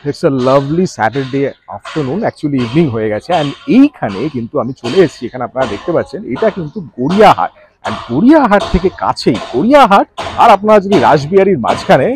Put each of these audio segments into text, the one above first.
It's a lovely Saturday afternoon, actually evening হয়ে গেছে। And এইখানে কিন্তু আমি চলে এসেছি, এখানে আপনারা দেখতে পাচ্ছেন এটা কিন্তু গড়িয়াহাট। অ্যান্ড গড়িয়াহাট থেকে কাছেই গড়িয়াহাট, আর আপনারা যদি রাসবিহারীর মাঝখানে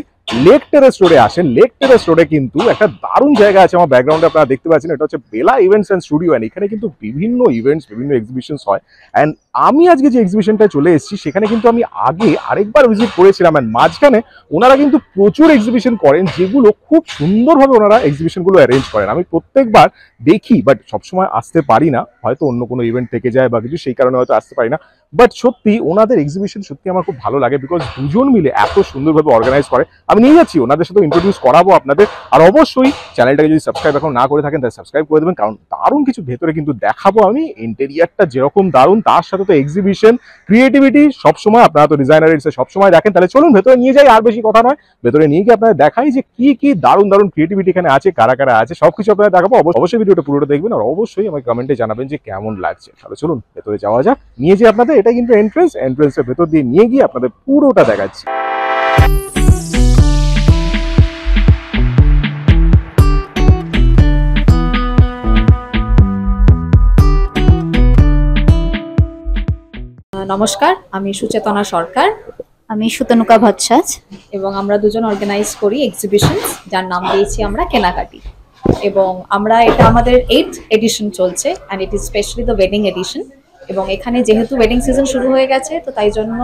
লেক টেরেস রোডে আসেন, লেক টেরেস রোডে কিন্তু একটা দারুণ জায়গা আছে। আমার ব্যাকগ্রাউন্ডে আপনারা দেখতে পাচ্ছেন, এটা হচ্ছে বেলা ইভেন্টস অ্যান্ড স্টুডিও। অ্যান্ড এখানে কিন্তু বিভিন্ন ইভেন্টস, বিভিন্ন এক্সিবিশনস হয়। অ্যান্ড আমি আজকে যে এক্সিবিশনটায় চলে এসেছি সেখানে কিন্তু আমি আগে আরেকবার ভিজিট করেছিলাম। অ্যান্ড মাঝখানে ওনারা কিন্তু প্রচুর এক্সিবিশন করেন, যেগুলো খুব সুন্দরভাবে ওনারা এক্সিবিশনগুলো অ্যারেঞ্জ করেন। আমি প্রত্যেকবার দেখি, বাট সবসময় আসতে পারি না, হয়তো অন্য কোনো ইভেন্ট থেকে যায় বা কিছু, সেই কারণে হয়তো আসতে পারি না। বাট সত্যি ওনাদের এক্সিবিশন সত্যি আমার খুব ভালো লাগে, বিকজ দুজন মিলে এত সুন্দরভাবে অর্গানাইজ করে। আমি নিয়ে যাচ্ছি, ওনাদের সাথে ইন্ট্রোডিউস করাবো আপনাদের। আর অবশ্যই চ্যানেলটাকে যদি সাবস্ক্রাইব এখন না করে থাকেন তাহলে সাবস্ক্রাইব করে দেবেন, কারণ দারুণ কিছু ভেতরে কিন্তু দেখাবো আমি। ইন্টেরিয়ারটা যেরকম দারুণ, তার সাথে তো এক্সিবিশন, ক্রিয়েটিভিটি সবসময়। আপনারা তো ডিজাইনার সবসময় দেখেন, তাহলে চলুন ভেতরে নিয়ে যাই। আর বেশি কথা নয়, ভেতরে নিয়ে গিয়ে আপনাদের দেখাই যে কি কি দারুণ দারুণ ক্রিয়েটিভিটি এখানে আছে, কারা কারা আছে, সবকিছু আপনাদের দেখাবো। অবশ্যই ভিডিওটা পুরোটা দেখবেন, আর অবশ্যই আমাকে কমেন্টে জানাবেন যে কেমন লাগছে। তাহলে চলুন ভেতরে যাওয়া যাক, নিয়ে যাই আপনাদের। এটা কিন্তু এন্ট্রেন্সের ভেতর দিয়ে নিয়ে গিয়ে আপনাদের পুরোটা দেখাচ্ছি। নমস্কার, আমি সুচেতনা সরকার। আমি সুতনুকা ভট্টাচ এবং আমরা দুজন অর্গানাইজ করি এক্সিবিশন, যার নাম দিয়েছি আমরা কেনাকাটি। এবং আমরা এটা আমাদের 8th এডিশন চলছে, and it is specially the wedding edition. এবং এখানে যেহেতু ওয়েডিং সিজন শুরু হয়ে গেছে, তো তাই জন্য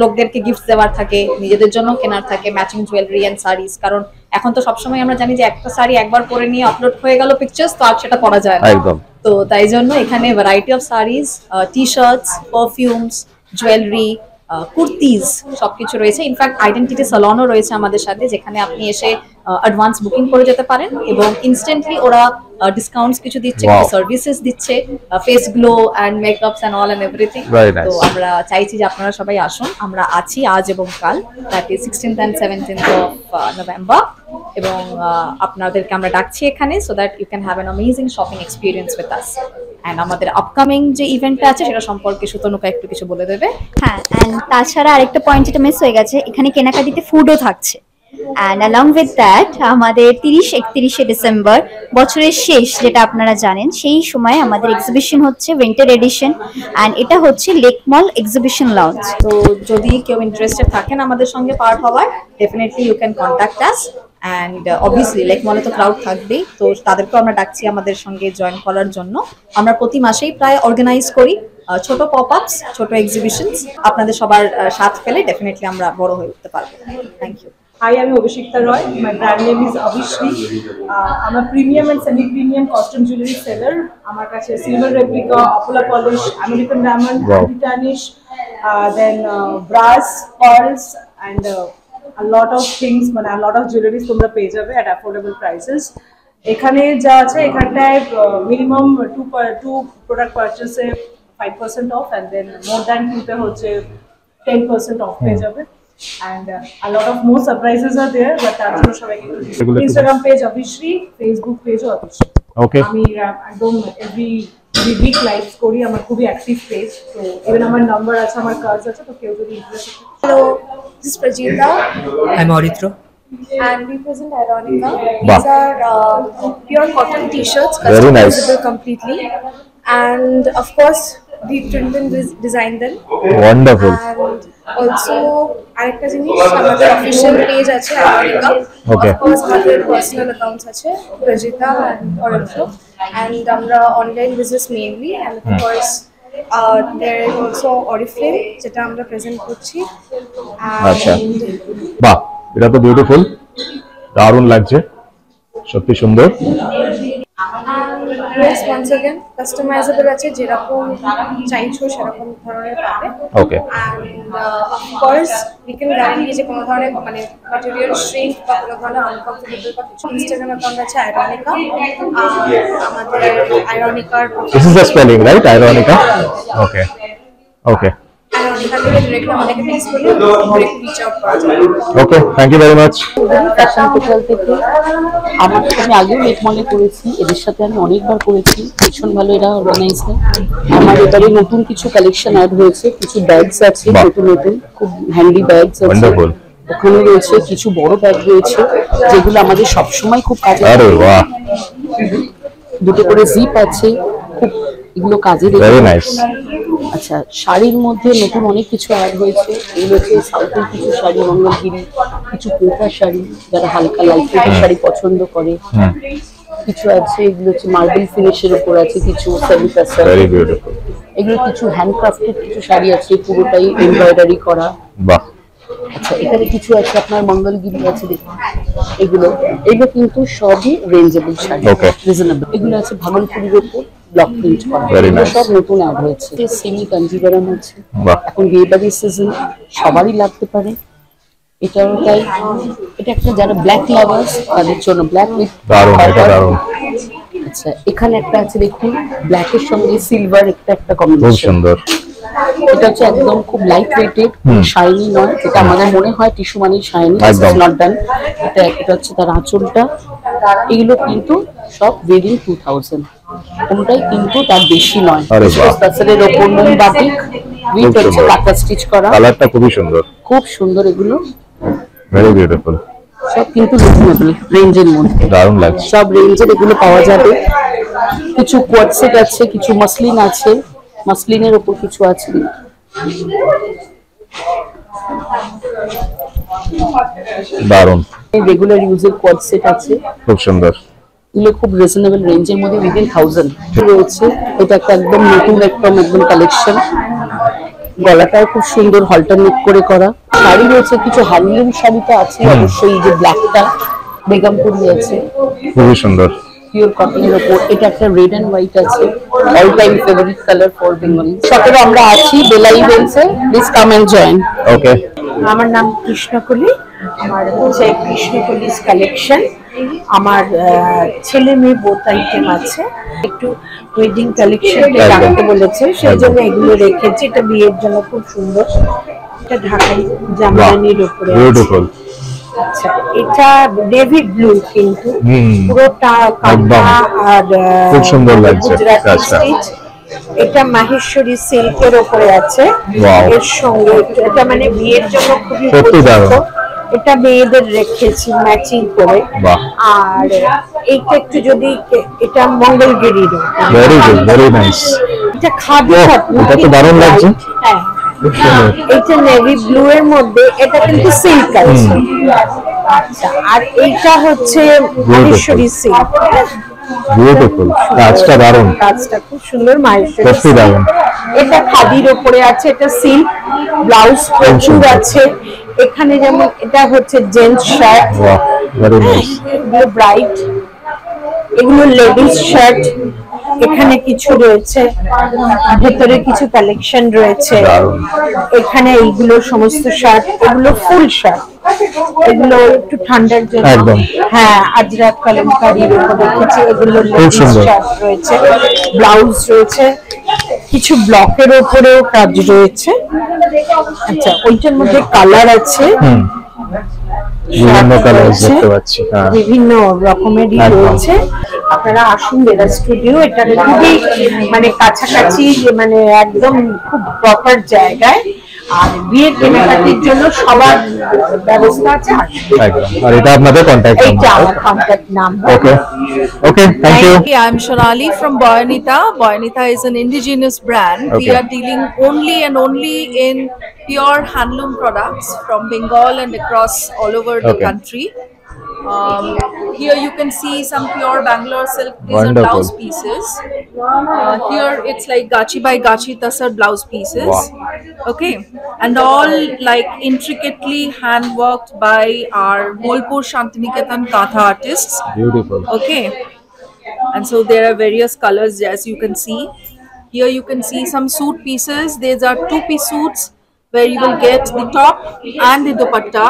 লোকদেরকে গিফট দেওয়ার থাকে, নিজেদের জন্য কেনার থাকে ম্যাচিং জুয়েলারি অ্যান্ড শাড়িজ। কারণ এখন তো সবসময় আমরা জানি যে একটা শাড়ি একবার পরে নিয়ে আপলোড হয়ে গেল পিকচার্স, তো আর সেটা পরা যায় না একদম। তো তাই জন্য এখানে variety of saris, T shorts, perfumes, jewellery, kurtis সবকিছু রয়েছে। ইনফ্যাক্ট আইডেন্টিটি সালনও রয়েছে আমাদের সাথে, যেখানে আপনি এসে অ্যাডভান্স বুকিং করে যেতে পারেন এবং ইনস্ট্যান্টলি ওরা ডিসকাউন্টস কিছু দিচ্ছে, কিছু সার্ভিসেস দিচ্ছে, face glow and makeups and all and everything. তো আমরা চাইছি যে আপনারা সবাই আসুন। আমরা আছি আজ এবং কাল, that is 16th and 17th of November। এবং আপনাদেরকে আমরা ডাকছি এখানে, so that you can have an amazing shopping experience with us. And আমাদের আপকামিং যে ইভেন্টটা আছে সেটা সম্পর্কে সুতনুকা একটু কিছু বলে দেবে। হ্যাঁ, অ্যান্ড তাছাড়া আরেকটা পয়েন্ট যেটা মিস হয়ে গেছে, এখানে কেনাকাটিতে ফুডও থাকছে। অ্যান্ড অ্যালং উইথ দ্যাট আমাদের 30-31 ডিসেম্বর, বছরের শেষ যেটা আপনারা জানেন, সেই সময় আমাদের এক্সিবিশন হচ্ছে উইন্টার এডিশন, অ্যান্ড এটা হচ্ছে লেক মল এক্সিবিশন লঞ্চ। তো যদি কেউ ইন্টারেস্টেড থাকেন আমাদের সঙ্গে পার্ট হওয়ার, definitely you can contact us. And obviously lake মলে তো ক্রাউড থাকবেই, তো তাদেরকেও আমরা ডাকছি আমাদের সঙ্গে জয়েন করার জন্য। আমরা প্রতি মাসেই প্রায় অর্গানাইজ করি ছোট পপ আপস, ছোট এক্সিবিশনস। আপনাদের সবার সাথ পেলে ডেফিনেটলি আমরা বড় হয়ে উঠতে পারবো। Thank you. Hi, I'm Abhishekta Roy. My brand name is Avishri. I'm a premium and semi-premium costume jewelry seller. আমার কাছে silver replica, Apollo polish, American diamond, anti-tarnish, then brass, pearls, and a lot of things, মানে a lot of jewelry তোমরা পেয়ে যাবে at affordable prices. এখানে যা আছে, এখানটায় minimum two product purchase 5% off, and then more than 2 তে হচ্ছে 10% off পেয়ে যাবে। And a lot of more surprises are there, but তার জন্য সবাইকে Instagram page Avishri, Facebook page Avishri. ওকে, আমি একদম every week lives করি, আমার খুবই অ্যাক্টিভ পেজ। তো even আমার নাম্বার আছে, আমার কার্ডস আছে, তো কেউ যদি interested. Hello, this is Prajita. I'm Aurithro. And we present Ironica. These are pure cotton t-shirts, customizable completely. And of course, we print and design them. Wonderful. And also, আরেকটা জিনিস, আমাদের official page আছে Ironica. Okay. Of course, আমাদের personal accounts আছে Prajita and Aurithro. And আমরা online business mainly, and of course there is also Oriflame, যেটা আমরা present করছি। আচ্ছা, বাহ, এটা তো বিউটিফুল, দারুণ লাগছে, সত্যি সুন্দর। Yes, once again, customizable আছে, যেরকম চাইছো সেরকম ধরনের পাবে। ওকে। And of course, we can guarantee যে কোনো ধরনের মানে material shrink বা কোনো ধরনের uncomfortable বা কিছু। Instagram account আছে Ironica, আমাদের Ironicaর This is the spelling, right? Ironica? Okay. Okay. Ironica থেকে directly আমাদেরকে text করলে direct reach out করা যাবে। Okay, thank you very much. Fashion total থেকে আমার আমি আগেও লেক মলে করেছি, এদের সাথে আমি অনেকবার করেছি, ভীষণ ভালো এরা অর্গানাইজ করে। আমার এবারে নতুন কিছু কালেকশন অ্যাড হয়েছে, কিছু ব্যাগস আছে নতুন নতুন, খুব হ্যান্ডি ব্যাগস আছে, ওখানে রয়েছে কিছু বড় ব্যাগ রয়েছে যেগুলো আমাদের সবসময় খুব কাজে আরে লাগে। বাহ, দুটো করে জিপ আছে, খুব এগুলো কাজে ভেরি দেবে। নাইস। আচ্ছা, শাড়ির মধ্যে নতুন অনেক কিছু অ্যাড হয়েছে। এগুলো হচ্ছে সাউথের কিছু শাড়ি, মঙ্গলগিরি, কিছু কোটা শাড়ি, যারা হালকা লাইট ওয়েটের শাড়ি পছন্দ করে। কিছু আছে এগুলো হচ্ছে মার্বেল ফিনিশের উপর আছে, কিছু সেমি কাস্টার। Very beautiful. এগুলো কিছু হ্যান্ডক্রাফটেড কিছু শাড়ি আছে, পুরোটাই এমব্রয়ডারি করা। বাহ, আচ্ছা, এখানে কিছু আছে আপনার মঙ্গলগিরি আছে, দেখুন এগুলো কিন্তু সবই রেঞ্জেবল শাড়ি, Okay. রিজনেবল। এগুলো আছে ভাগলপুরের উপর ব্লক প্রিন্ট করা, Very এগুলো nice. সব নতুন অ্যাড হয়েছে। সেমি কাঞ্জিভারাম আছে, বাহ, এখন বিয়ে বাড়ির সিজন, সবারই লাগতে পারে। এটাও তাই, এটা একটা যারা ব্ল্যাক লাভার্স তাদের জন্য ব্ল্যাক উইথ দারুণ, এটা দারুণ, আচ্ছা, এখানে একটা আছে দেখুন, ব্ল্যাকের সঙ্গে সিলভার একটা খুব কম্বিনেশন। সুন্দর। এটা হচ্ছে একদম খুব লাইট ওয়েটেড, শাইনি নয়, যেটা আমাদের মনে হয় টিস্যু মানে শাইনি, একদম। Not done. এটা হচ্ছে তার আঁচলটা। এগুলো কিন্তু সব উইদিন 2000, কোনটাই কিন্তু তার বেশি নয়। আরে বাহ। তাছাড়া এর ওপর মোম বাটিক উইথ খুব হচ্ছে সুন্দর। কাটা স্টিচ করা, কালারটা খুবই সুন্দর, খুব সুন্দর। এগুলো ভেরি বিউটিফুল, সব কিন্তু রিজনেবল রেঞ্জের মধ্যে, দারুণ লাগছে। সব রেঞ্জের এগুলো পাওয়া যাবে। কিছু কোয়াড সেট আছে, কিছু মাসলিন আছে, মাসলিনের উপর কিছু আছে। দারুণ, রেগুলার ইউজের কোয়াড সেট আছে, খুব সুন্দর। এগুলো খুব রিজনেবল রেঞ্জের মধ্যে উইদিন 1000 রয়েছে। এটা একটা একদম নতুন একদম কালেকশন। গলাটাও খুব সুন্দর অল্টারনেট করে করা। শাড়ি রয়েছে কিছু হ্যান্ডলুম শাড়ি তো আছে অবশ্যই, যে ব্ল্যাকটা বেগমপুরি আছে খুবই সুন্দর। পিওর কটনের উপর। এটা একটা রেড এন্ড হোয়াইট আছে, all time favourite colour for Bengali. সতেরো আমরা আছি বেলা ইভেন্টসে, প্লিজ কাম এন্ড জয়েন। ওকে, আমার নাম কৃষ্ণকলি, আমার হচ্ছে কৃষ্ণকলিস কালেকশন। আমার ছেলে মেয়ে বোথ আইটেম আছে। একটু ওয়েডিং কালেকশন রাখতে বলেছে, সেই জন্য এগুলো রেখেছি। এটা বিয়ের জন্য খুব সুন্দর। এটা ঢাকাই জামদানির উপরে আছে। বিউটিফুল। আচ্ছা, এটা নেভি ব্লু কিন্তু হুম, পুরোটা একদম। কাঁথা আর খুব সুন্দর লাগছে গুজরাটি কাজটা। স্টিচ। এটা মাহেশ্বরী সিল্কের উপরে আছে। Wow. এর সঙ্গে এটা মানে বিয়ের জন্য খুবই সত্যি দারুণ। উপযুক্ত। এটা মেয়েদের রেখেছি ম্যাচিং করে। বাহ। আর এইটা একটু যদি এটা মঙ্গলগিরির ভেরি গুড, ভেরি নাইস। এটা খাদি Wow, cotton, এটা তো দারুণ লাগছে। হ্যাঁ, খুব সুন্দর। এইটা নেভি ব্লু এর মধ্যে, এটা কিন্তু সিল্ক আছে। আচ্ছা, আর এইটা হচ্ছে মাহেশ্বরী সিল্ক। বিউটিফুল, কাজটা দারুণ, কাজটা খুব সুন্দর, মাহেশ্বরী সত্যি silk। দারুণ। এটা খাদির উপরে আছে, এটা সিল্ক ব্লাউজ প্রচুর সুন্দর। আছে। এখানে যেমন এটা হচ্ছে জেন্টস শার্ট, বাহ, ভেরি নাইস। এগুলো ব্রাইট, এগুলো লেডিস শার্ট। এখানে কিছু রয়েছে, ভেতরে কিছু কালেকশন রয়েছে। দারুণ। এখানে এইগুলো সমস্ত শার্ট, এগুলো ফুল শার্ট। এগুলো একটু ঠান্ডার জন্য, একদম। হ্যাঁ, আজরাক কালামকারীর উপর রেখেছি। এগুলো লেডিস সুন্দর। শার্ট রয়েছে, ব্লাউজ রয়েছে, কিছু ব্লকের উপরেও কাজ রয়েছে। আচ্ছা, ওইটার মধ্যে কালার আছে, বিভিন্ন কালার রয়েছে, দেখতে পাচ্ছি। হ্যাঁ, বিভিন্ন রকমেরই একদম। রয়েছে। আপনারা আসুন বেলা স্টুডিও, এটা খুবই মানে কাছাকাছি, মানে একদম খুব প্রপার জায়গায়। আর বিয়ের কেনাকাটির জন্য সবার ব্যবস্থা আছে। আসুন। একদম। আর এটা আপনাদের কন্ট্যাক্ট এইটা নাম্বার। আমার contact number. Okay, okay, thank you. Hi, I'm Shonali from Boyanita. Boyanita is an indigenous brand. We Okay. are dealing only and only in pure handloom products from Bengal and across all over the Okay. country. Here you can see some pure Bangalore silk. These Wonderful. are blouse pieces. Here it's like Gachi by Gachi Tasar blouse pieces. Wow. Okay, and all like intricately hand worked by our Bolpur Shantiniketan Katha artists. Beautiful. Okay, and so there are various colors as you can see. Here you can see some suit pieces. These are two-piece suits where you will get the top and the dupatta,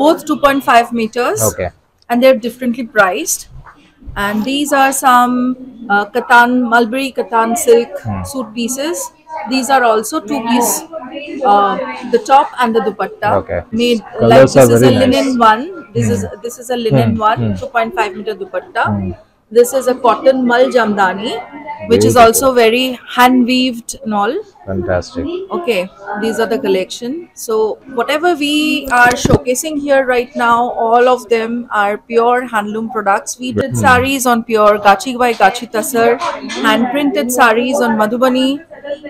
both 2.5 meters. Okay. And they're differently priced. And these are some katan, mulberry katan silk suit pieces. These are also two-piece, the top and the dupatta. Okay. Made Colours like are this is very a linen nice. one. This is a linen one, 2.5 meter dupatta. This is a cotton mal jamdani. which is Beautiful. also very hand weaved and all. Fantastic. Okay, these are the collection. So whatever we are showcasing here right now, all of them are pure handloom products. We did saris on pure Gachi by Gachi Tasar, hand printed saris on Madhubani.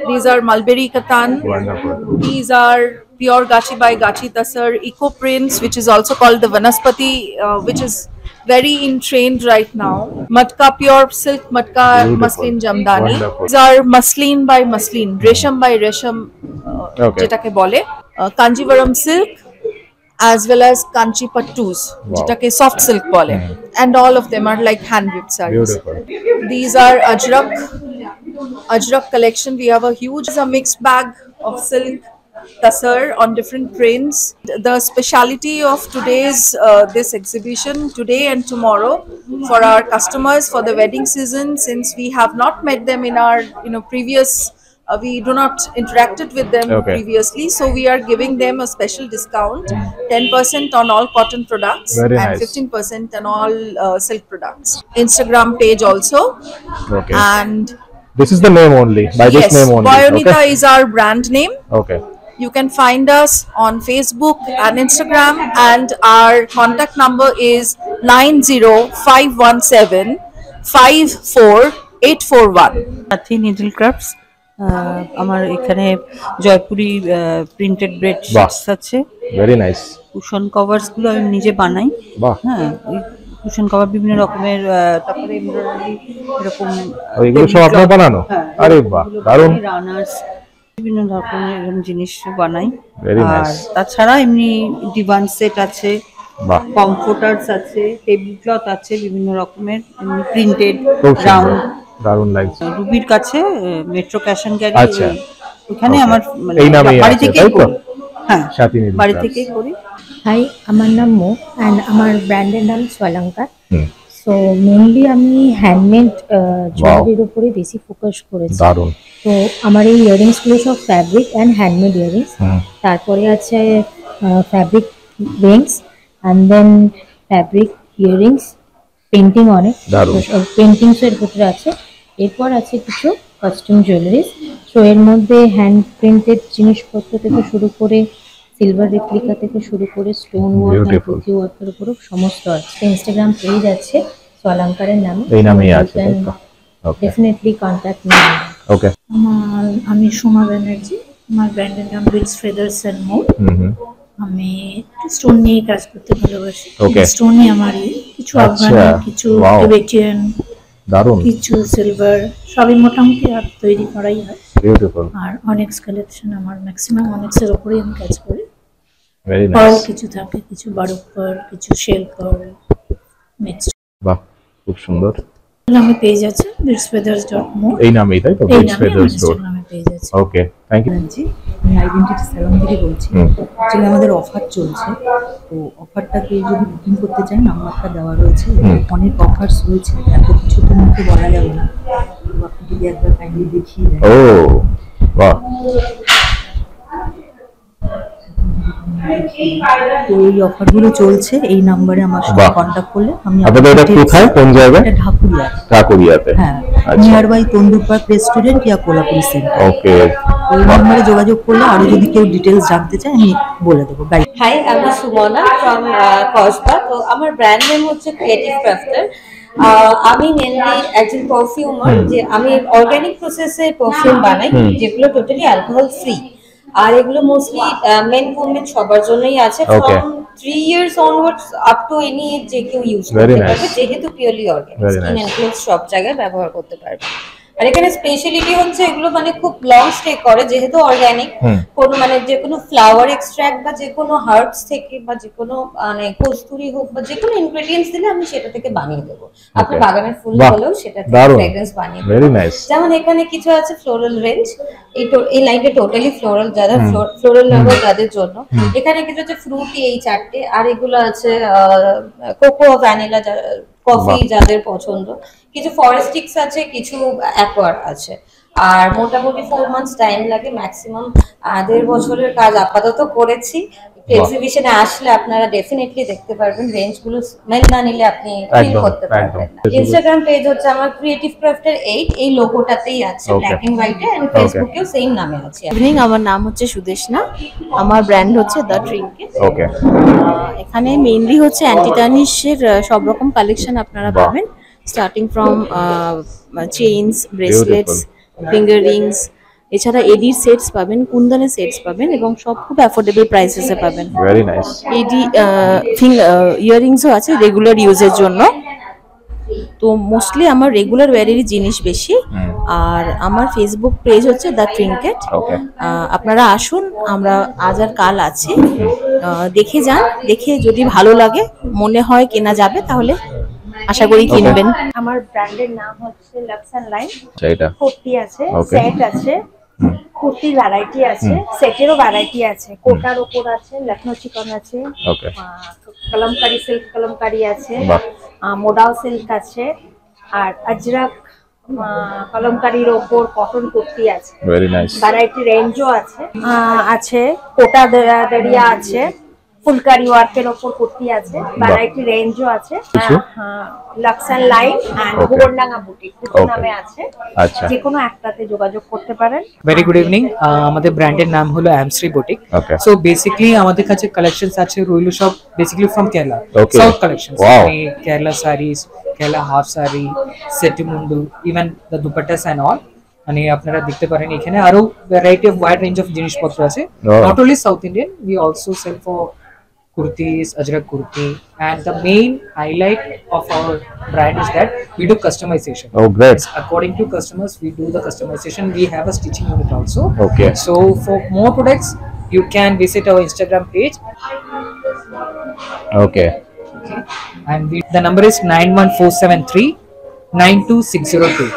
These are Mulberry Katan. Wonderful. These are pure Gachi by Gachi Tasar, eco prints, which is also called the Vanaspati, which is very in trend right now. Matka, pure silk matka, Beautiful. muslin jamdani. Wonderful. These are muslin by muslin, resham by resham, Okay. যেটাকে বলে Kanjivaram silk, as well as Kanchi pattus, যেটাকে soft silk বলে, and all of them are like hand weaved sarees. Beautiful. These are Ajrak collection. We have a huge, a mixed bag of silk tasar on different prints. The speciality of today's this exhibition today and tomorrow for our customers for the wedding season, since we have not met them in our previous we do not interacted with them Okay. previously, so we are giving them a special discount, 10% on all cotton products Very and nice. 15% on all silk products. Instagram page also. Okay. And This is the name only. By this yes, name only. Boyonita Okay. is our brand name. Okay. You can find us on Facebook and Instagram, and our contact number is 90517 54841. Sathi needle crafts, আমার এখানে Jaipuri printed bed shits আছে, Very nice. Cushion covers গুলো আমি নিজে বানাই। বাহ। হ্যাঁ, ওই কুশন কভার বিভিন্ন রকমের, তারপরে এমব্রয়ডারি এরকম এগুলো সব আপনার বানানো? আরে বাহ, দারুণ। রানার্স, বিভিন্ন রকমের এরকম জিনিস বানাই। Very আর nice. তাছাড়া এমনি ডিভান সেট আছে, বাহ, কমফোর্টার্স আছে, টেবিল ক্লথ আছে বিভিন্ন রকমের, এমনি প্রিন্টেড খুব সুন্দর, রাউন্ড। দারুণ লাগছে। রুবির কাছে মেট্রো ক্যাশ অ্যান্ড ক্যারি, আচ্ছা। ওখানে Okay. আমার মানে এই নামেই বাড়ি আছে, থেকেই তাই তো? করি। হ্যাঁ, সাথী নিডল বাড়ি ক্রাফটস। থেকেই করি। হাই, আমার নাম মো অ্যান্ড আমার ব্র্যান্ডের নাম সোয়ালঙ্কার। হুম, সো মেনলি আমি হ্যান্ডমেড জুয়েলারির উপরে বেশি ফোকাস করেছি। দারুণ। তো আমার এই ইয়াররিংসগুলো সব ফ্যাব্রিক অ্যান্ড হ্যান্ডমেড ইয়াররিংস। হুম, তারপরে আছে fabric rings and then fabric earrings, painting অনেক, দারুণ। পেন্টিংসের ভিতরে আছে। এরপর আছে কিছু কাস্টম জুয়েলারিস। সো এর মধ্যে হ্যান্ড প্রিন্টেড জিনিসপত্র থেকে শুরু করে সিলভার রেপ্লিকা থেকে শুরু করে স্টোন ওয়ার্ক আর Beautiful. পুঁথি ওয়ার্কের উপরও সমস্ত আছে। ইনস্টাগ্রাম পেজ আছে সোয়ালঙ্কারের নামে, এই নামেই আছে, তাই তো? ওকে, ডেফিনেটলি কন্ট্যাক্ট মি। ওকে। আমি সোমা ব্যানার্জি, আমার ব্র্যান্ডের নাম রিচ ফেদার্স অ্যান্ড মোর। হুম হুম, আমি একটু স্টোন নিয়ে কাজ করতে ভালোবাসি। Okay. স্টোনই আমার কিছু আচ্ছা, আফগানি, কিছু wow. টিবেটিয়ান, দারুণ। কিছু সিলভার, সবই মোটামুটি হাত তৈরি করাই হয়। বিউটিফুল, আর অনেক্স কালেকশন, আমার ম্যাক্সিমাম অনেক্সের ওপরেই আমি কাজ করি। Very pearl nice. কিছু থাকে, কিছু বারক পার্ল, কিছু শেল পার্ল। নেক্সট বাহ, খুব সুন্দর। নামে পেজ আছে richfeathers.more, এই নামেই, তাই তো? এই রিচ নামে ফেদার্স স্টোর। ইনস্টাগ্রামে পেজ আছে। ওকে, থ্যাংক ইউ। আমি আইডেন্টিটি স্যালন থেকে বলছি। অ্যাকচুয়ালি আমাদের অফার চলছে, তো অফারটাকে যদি বুকিং করতে চাই নাম্বারটা দেওয়া রয়েছে। অনেক অফার্স রয়েছে, এত কিছু তো মুখে বলা যাবে না, তো আপনি যদি একবার কাইন্ডলি দেখিয়ে দেন। ও বাহ, তো এই অফারগুলো চলছে, এই নাম্বারে আমার সাথে বাহ। কন্ট্যাক্ট করলে আমি আপনাদের এটা কোথায়, কোন জায়গায়? এটা ঢাকুরিয়া, কাকুরিয়াতে। হ্যাঁ, আচ্ছা, near by Tandoor park restaurant yeah Kolhapuri centre. Okay. ওই নাম্বারে যোগাযোগ করলে আরো যদি কেউ ডিটেলস জানতে চায় আমি বলে দেবো, গাইড। হাই, আমি সুমনা ফ্রম কসবা। তো আমার ব্র্যান্ড নেম হচ্ছে ক্রিয়েটিভ ক্রাফটার। আমি মেনলি একজন পারফিউমার, যে আমি অর্গানিক প্রসেসে পারফিউম বানাই, যেগুলো টোটালি অ্যালকোহল ফ্রি। আর এগুলো মোস্টলি মেন উইমেন সবার জন্যই আছে, Okay. From 3 years onwards up to any age যে কেউ ইউজ Very করতে nice. পারবে, যেহেতু purely organic. Very skin nice. And clothes সব জায়গায় ব্যবহার করতে পারবে। আর এখানে স্পেশালিটি হচ্ছে এগুলো মানে খুব লং স্টে করে, যেহেতু অর্গানিক। কোনো মানে যে কোনো ফ্লাওয়ার এক্সট্রাক্ট বা যে কোনো হার্বস থেকে বা যে কোনো মানে কস্তুরি হোক বা যে কোনো ইনগ্রেডিয়েন্টস দিলে আমি সেটা থেকে বানিয়ে দেবো। আপনার বাগানের ফুল বাহ, হলেও সেটা থেকে দারুণ। ফ্রেগ্রেন্স বানিয়ে দেবো। Very nice. যেমন এখানে কিছু আছে ফ্লোরাল রেঞ্জ, এই লাইনটা টোটালি ফ্লোরাল, যারা ফ্লোরাল লাভার তাদের জন্য। এখানে কিছু আছে ফ্রুটি, এই চারটে। আর এগুলো আছে কোকো, ভ্যানিলা, কফি যাদের পছন্দ। কিছু ফরেস্টিক্স আছে, কিছু অ্যাকোয়ার আছে। আর মোটামুটি 4 months টাইম লাগে, ম্যাক্সিমাম 1.5 বছরের কাজ আপাতত করেছি। এক্সিবিশনে আসলে আপনারা ডেফিনেটলি দেখতে পারবেন, রেঞ্জগুলো স্মেল না নিলে আপনি ফিল করতে পারবেন না। ইনস্টাগ্রাম পেজ হচ্ছে আমার ক্রিয়েটিভ ক্রাফটের 8, এই লোগোটাতেই আছে ব্ল্যাক এন্ড হোয়াইটে, এন্ড ফেসবুকেও সেম নামে আছে। ইভিনিং, আমার নাম হচ্ছে সুদেশনা, আমার ব্র্যান্ড হচ্ছে দ্য ট্রিঙ্কেট। ওকে, এখানে মেইনলি হচ্ছে অ্যান্টি টার্নিশের সব রকম কালেকশন আপনারা পাবেন, starting from chains, bracelets, finger Rings, এছাড়া এডির সেটস পাবেন, কুন্দনের সেটস পাবেন এবং সব খুব অ্যাফোর্ডেবল প্রাইসেসে পাবেন। Very nice. এডি ইয়াররিংসও আছে রেগুলার ইউজের জন্য। তো মোস্টলি আমার রেগুলার ওয়্যারেরই জিনিস বেশি। আর আমার ফেসবুক পেজ হচ্ছে দ্য ট্রিঙ্কেট। আপনারা আসুন, আমরা আজ আর কাল আছি, দেখে যান, দেখে যদি ভালো লাগে মনে হয় কেনা যাবে তাহলে আশা করি কিনবেন। আমার ব্র্যান্ডের নাম হচ্ছে লাক্স এন্ড লাইন। এটা কুর্তি আছে, সেট আছে, কুর্তির ভ্যারাইটি আছে, সেটেরও ভ্যারাইটি আছে, কোটার ওপর আছে, লখনৌ চিকন আছে, কলমকারি সিল্ক কলমকারি আছে, মোডাল সিল্ক আছে, আর আজরাক কলমকারির ওপর কটন কুর্তি আছে। Very nice. ভ্যারাইটি রেঞ্জও আছে, কোটা দরিয়া আছে, ফুলকারি ওয়ার্কের ওপর কুর্তি আছে, ভ্যারাইটি রেঞ্জও আছে। Lux and line and Bhubandanga boutique দুটো নামে আছে, যে কোনো একটাতে যোগাযোগ করতে পারেন। ভেরি গুড ইভিনিং, আমাদের ব্র্যান্ডের নাম হলো অ্যামশ্রী বুটিক। সো বেসিক্যালি আমাদের কাছে কালেকশনস আছে রইল সব basically from Kerala, south collections, Kerala saris, Kerala half sari, set mundu, even the dupattas and all. মানে আপনারা দেখতে পারেন এখানে আরো variety of wide range of জিনিসপত্র আছে। Not only south Indian, we also sell for kurtis, ajrak kurti, and the main highlight of our brand is that we do customization. Oh, great. According to customers, we do the customization. We have a stitching unit also. Okay. So for more products, you can visit our Instagram page. Okay. And the number is 91473 92602.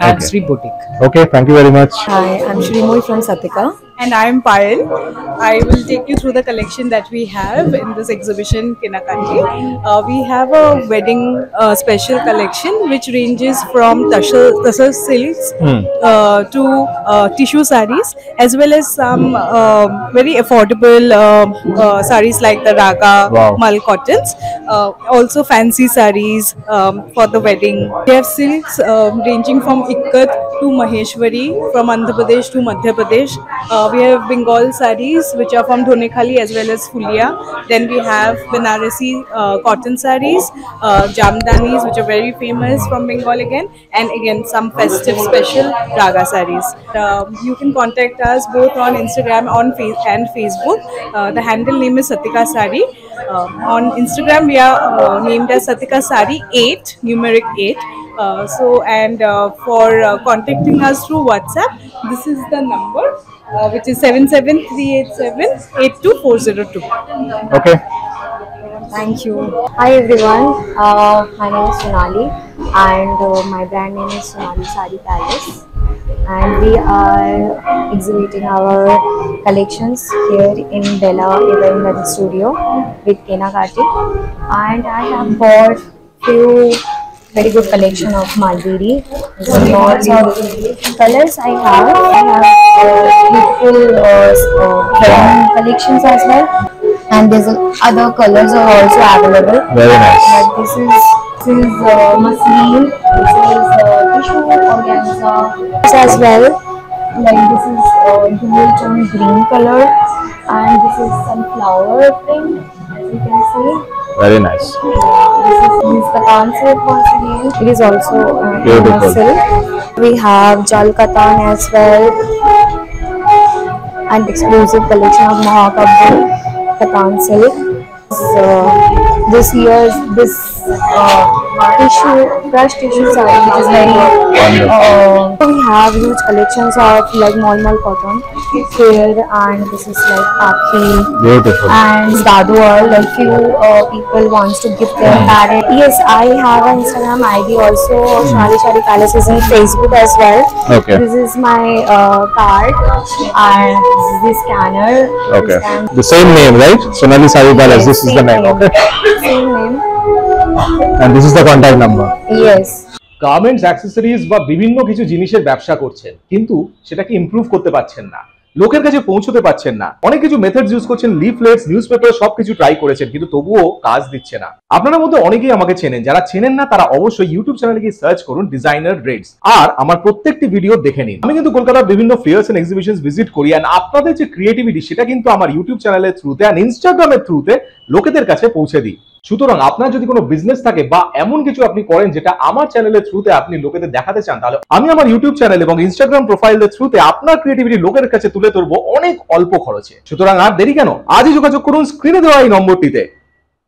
Amsri Boutique. Okay, thank you very much. Hi, I'm Shrimoy from Satika. And I'm Payal. I will take you through the collection that we have in this exhibition, Kenakati. We have a wedding special collection which ranges from tussar silks to tissue saris, as well as some very affordable saris like the Raga, Mal cottons. Also fancy saris for the wedding. We have silks ranging from Ikkat to Maheshwari, from Andhra Pradesh to Madhya Pradesh. We have Bengal saris which are from Dhonekhali as well as Fulia. Then we have Banarasi cotton saris, Jamdanis which are very famous from Bengal again, and again some festive special Raga saris. You can contact us both on Instagram and Facebook. The handle name is Satika Sari. On Instagram we are named as Satika Sari 8, numeric 8. For contacting us through WhatsApp, this is the number. Which is 77387 82402. Okay. Thank you. Hi everyone, my name is Sonali and my brand name is Sonali Sari Palace, and we are exhibiting our collections here in Bella Event Studio with Kenakati, and I have bought few very good collection of Malbiri. Lots of colors I have beautiful collections as well, and there's other colors are also available. Very nice. Like this is muslin, this is tissue organza as well. Like this is dual tone green color, and this is some flower print, as you can see. Very nice. This is the concept once again. It is also silk. We have Jal Katan as well, and exclusive collection of Mahakabul Katan silk. This year's brush tissue saree, which is very we have huge collections of like Malmal cotton here, and this is like Akhi. Beautiful. And Dadwar, like few people wants to give their parent. Yes, I have an Instagram ID also. Sonali Sari Palace is in Facebook as well. Okay. This is my card, and this is the scanner. Okay. The same name, right? Sonali Sari Palace. This is the name. Okay. Same name. And this is the contact number. Yes. Garments accessories বা বিভিন্ন কিছু জিনিসের ব্যবসা করছেন, কিন্তু সেটাকে improve করতে পারছেন না। লোকের কাছে পৌঁছতে পারছেন না, অনেক কিছু মেথডস ইউজ করছেন, লিফলেটস, নিউজপেপার সবকিছু ট্রাই করেছেন, কিন্তু তবুও কাজ দিচ্ছে না। আপনারা মধ্যে অনেকেই আমাকে চেনেন, যারা চেনেন না তারা অবশ্যই ইউটিউব চ্যানেলে গিয়ে সার্চ করুন ডিজাইনার রেডস, আর আমার প্রত্যেকটি ভিডিও দেখে নিন। আমি কিন্তু কলকাতার বিভিন্ন ফেয়ার্স এন্ড এক্সিবিশনস ভিজিট করি, এন্ড আপনাদের যে ক্রিয়েটিভিটি সেটা কিন্তু আমার ইউটিউব চ্যানেলের থ্রুতে এন্ড ইনস্টাগ্রামের থ্রুতে লোকেদের কাছে পৌঁছে দিই। সুতরাং আপনার যদি কোনো বিজনেস থাকে বা এমন কিছু আপনি করেন যেটা আমার চ্যানেলের থ্রুতে আপনি লোকেদের দেখাতে চান, তাহলে আমি আমার ইউটিউব চ্যানেল এবং ইনস্টাগ্রাম প্রোফাইলের থ্রুতে আপনার ক্রিয়েটিভিটি লোকের কাছে তুলে ধরবো অনেক অল্প খরচে। সুতরাং আর দেরি কেন, আজই যোগাযোগ করুন স্ক্রিনে দেওয়া এই নম্বরটিতে।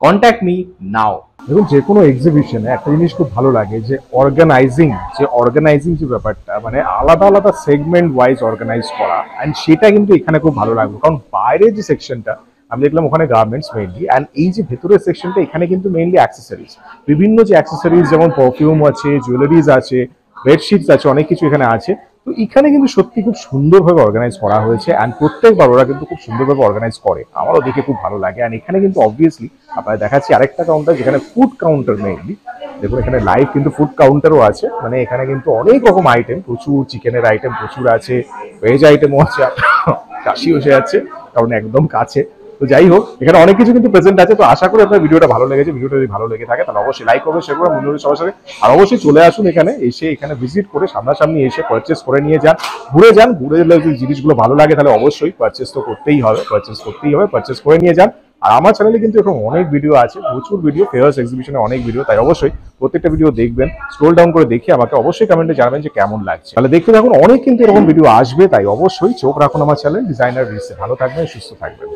Contact me now. দেখুন, যে কোনো এক্সিবিশনে একটা জিনিস খুব ভালো লাগে যে অর্গানাইজিং যে ব্যাপারটা, মানে আলাদা আলাদা সেগমেন্ট ওয়াইজ অর্গানাইজ করা, অ্যান্ড সেটা কিন্তু এখানে খুব ভালো লাগলো। কারণ বাইরের যে সেকশনটা আমি দেখলাম ওখানে গার্মেন্টস মেইনলি, অ্যান্ড এই যে ভেতরের সেকশনটা এখানে কিন্তু মেইনলি অ্যাক্সেসরিজ, বিভিন্ন যে অ্যাক্সেসরিজ যেমন পারফিউম আছে, জুয়েলারিজ আছে, বেডশিটস আছে, অনেক কিছু এখানে আছে। তো এখানে কিন্তু সত্যি খুব সুন্দরভাবে অর্গানাইজ করা হয়েছে, অ্যান্ড প্রত্যেকবার ওরা কিন্তু খুব সুন্দরভাবে অর্গানাইজ করে, আমারও দেখে খুব ভালো লাগে। অ্যান্ড এখানে কিন্তু অবভিয়াসলি আপনারা দেখাচ্ছি আরেকটা কাউন্টার, যেখানে ফুড কাউন্টার মেইনলি। দেখুন এখানে লাইভ কিন্তু ফুড কাউন্টারও আছে, মানে এখানে কিন্তু অনেক রকম আইটেম, প্রচুর চিকেনের আইটেম প্রচুর আছে, ভেজ আইটেমও আছে। কাশি বসে যাচ্ছে কারণ একদম কাছে। তো যাই হোক, এখানে অনেক কিছু কিন্তু প্রেজেন্ট আছে। তো আশা করি আপনার ভিডিওটা ভালো লেগেছে। ভিডিওটা যদি ভালো লেগে থাকে তাহলে অবশ্যই লাইক করবেন, শেয়ার করবেন বন্ধুদের সবার সাথে। আর অবশ্যই চলে আসুন এখানে, এসে এখানে ভিজিট করে সামনাসামনি এসে পারচেস করে নিয়ে যান, ঘুরে গেলে যদি জিনিসগুলো ভালো লাগে তাহলে অবশ্যই পারচেস তো করতেই হবে, পারচেস করে নিয়ে যান। আর আমার চ্যানেলে কিন্তু এরকম অনেক ভিডিও আছে, প্রচুর ভিডিও, ফেয়ার্স এক্সিবিশনে অনেক ভিডিও, তাই অবশ্যই প্রত্যেকটা ভিডিও দেখবেন, স্ক্রল ডাউন করে দেখে আমাকে অবশ্যই কমেন্টে জানাবেন যে কেমন লাগছে। তাহলে দেখতে থাকুন, অনেক কিন্তু এরকম ভিডিও আসবে, তাই অবশ্যই চোখ রাখুন আমার চ্যানেল ডিজাইনার রিলসে। ভালো থাকবেন, সুস্থ থাকবেন।